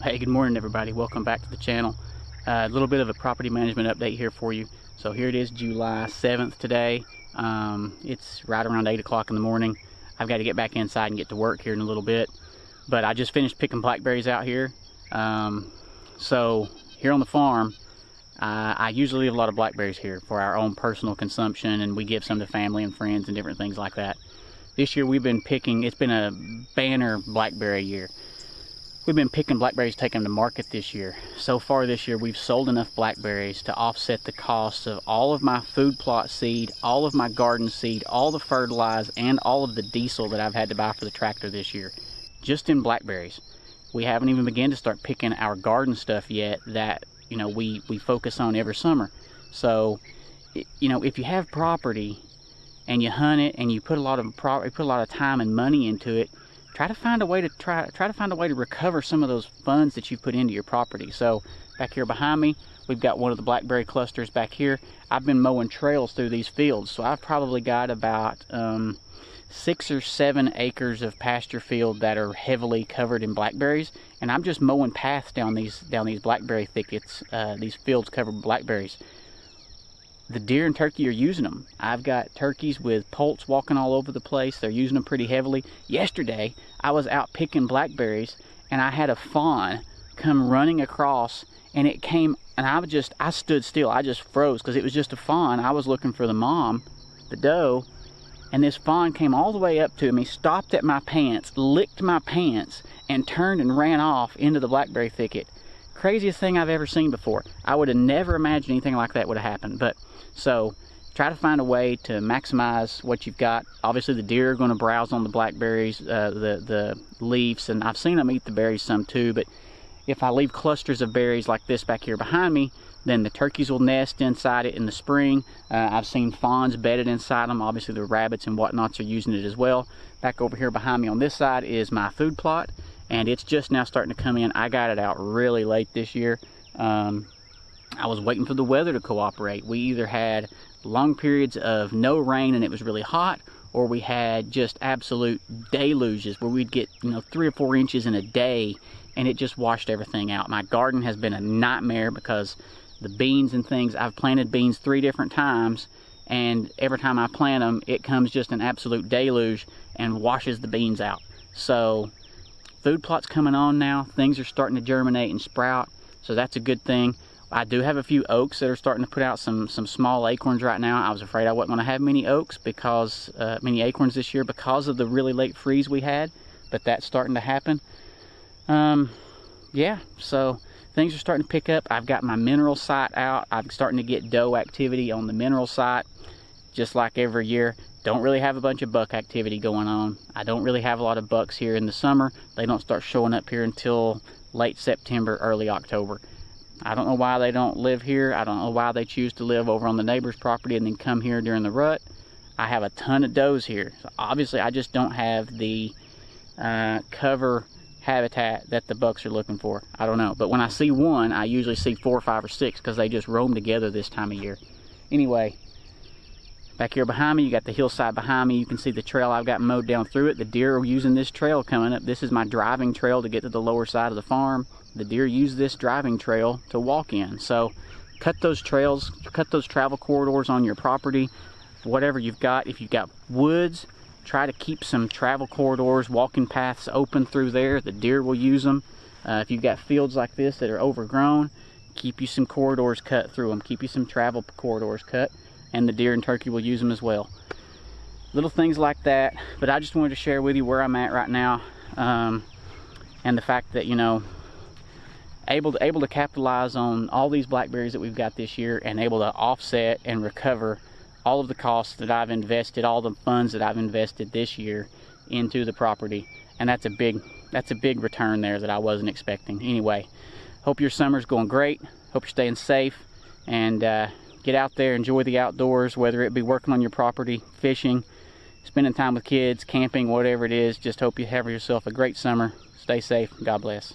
Hey, good morning everybody. Welcome back to the channel. A little bit of a property management update here for you. So here it is, July 7th today. It's right around 8 o'clock in the morning. I've got to get back inside and get to work here in a little bit. But I just finished picking blackberries out here. So here on the farm, I usually leave a lot of blackberries here for our own personal consumption, and we give some to family and friends and different things like that. This year we've been picking, it's been a banner blackberry year. We've been picking blackberries, taking them to market this year. So far this year, we've sold enough blackberries to offset the cost of all of my food plot seed, all of my garden seed, all the fertilizer, and all of the diesel that I've had to buy for the tractor this year, just in blackberries. We haven't even begun to start picking our garden stuff yet that, you know, we focus on every summer. So, you know, if you have property and you hunt it and you put a lot of time and money into it, try to find a way to recover some of those funds that you put into your property. So back here behind me, we've got one of the blackberry clusters back here. I've been mowing trails through these fields, so I've probably got about 6 or 7 acres of pasture field that are heavily covered in blackberries, and I'm just mowing paths down these blackberry thickets, these fields covered with blackberries. The deer and turkey are using them. I've got turkeys with poults walking all over the place. They're using them pretty heavily. Yesterday, I was out picking blackberries, and I had a fawn come running across, and it came, and I stood still. I just froze because it was just a fawn. I was looking for the mom, the doe, and this fawn came all the way up to me, stopped at my pants, licked my pants, and turned and ran off into the blackberry thicket. Craziest thing I've ever seen before. I would have never imagined anything like that would have happened. But so try to find a way to maximize what you've got. Obviously the deer are going to browse on the blackberries, the leaves, and I've seen them eat the berries some too. But if I leave clusters of berries like this back here behind me, then the turkeys will nest inside it in the spring. I've seen fawns bedded inside them. Obviously the rabbits and whatnots are using it as well. Back over here behind me on this side is my food plot, and it's just now starting to come in. I got it out really late this year. I was waiting for the weather to cooperate. We either had long periods of no rain and it was really hot, or we had just absolute deluges where we'd get, you know, 3 or 4 inches in a day, and it just washed everything out. My garden has been a nightmare because the beans and things, I've planted beans 3 different times, and every time I plant them, it comes just an absolute deluge and washes the beans out. So food plot's coming on now. Things are starting to germinate and sprout, so that's a good thing. I do have a few oaks that are starting to put out some small acorns right now. I was afraid I wasn't going to have many oaks because many acorns this year because of the really late freeze we had, but that's starting to happen. Yeah, so things are starting to pick up. I've got my mineral site out. I'm starting to get doe activity on the mineral site, just like every year. Don't really have a bunch of buck activity going on. I don't really have a lot of bucks here in the summer. They don't start showing up here until late September, early October. I don't know why they don't live here. I don't know why they choose to live over on the neighbor's property and then come here during the rut. I have a ton of does here. So obviously I just don't have the cover habitat that the bucks are looking for. I don't know. But when I see one, I usually see 4, 5, or 6 because they just roam together this time of year. Anyway, back here behind me, you got the hillside behind me. You can see the trail I've got mowed down through it. The deer are using this trail coming up. This is my driving trail to get to the lower side of the farm. The deer use this driving trail to walk in. So cut those trails, cut those travel corridors on your property, whatever you've got. If you've got woods, try to keep some travel corridors, walking paths open through there. The deer will use them. If you've got fields like this that are overgrown, keep you some corridors cut through them. Keep you some travel corridors cut, and the deer and turkey will use them as well. Little things like that, but I just wanted to share with you where I'm at right now, and the fact that, you know, able to capitalize on all these blackberries that we've got this year, and able to offset and recover all of the costs that I've invested, all the funds that I've invested this year into the property. And that's a big return there that I wasn't expecting. Anyway, hope your summer's going great. Hope you're staying safe, and get out there, enjoy the outdoors, whether it be working on your property, fishing, spending time with kids, camping, whatever it is. Just hope you have yourself a great summer. Stay safe. God bless.